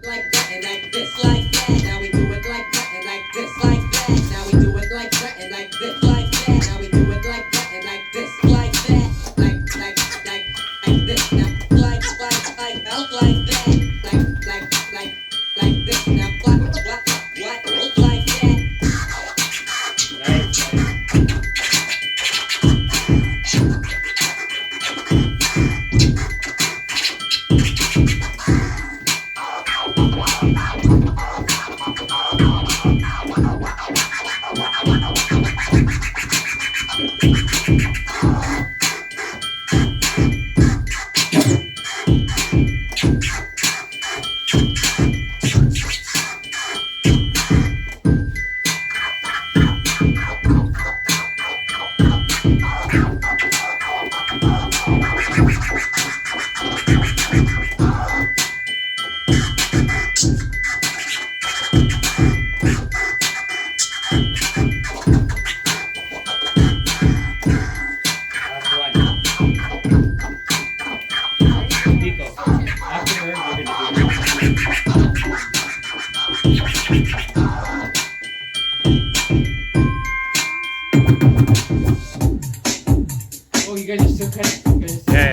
like that and like this, like that. Now we do it like that and like this, like that. Now we do it like that and like this, like that. Now we do it like that and like this, like that. Like this. Now like out like that. Like this. Now what like that. Oh, you guys are still cutting? Yeah.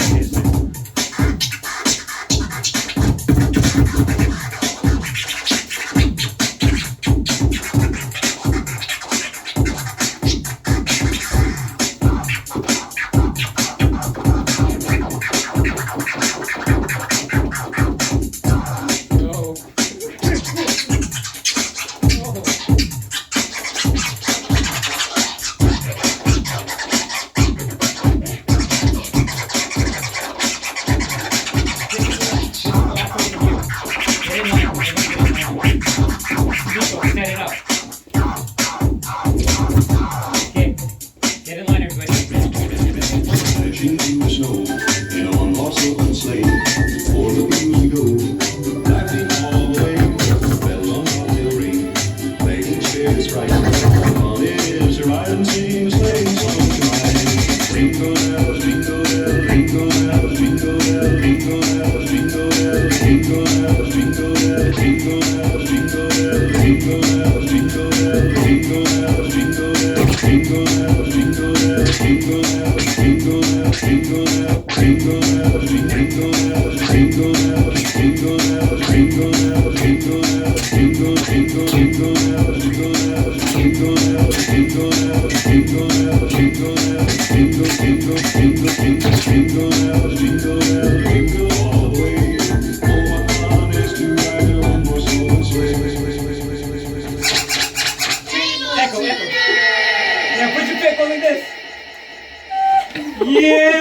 Echo. Yeah, put your pickle in this. Yeah.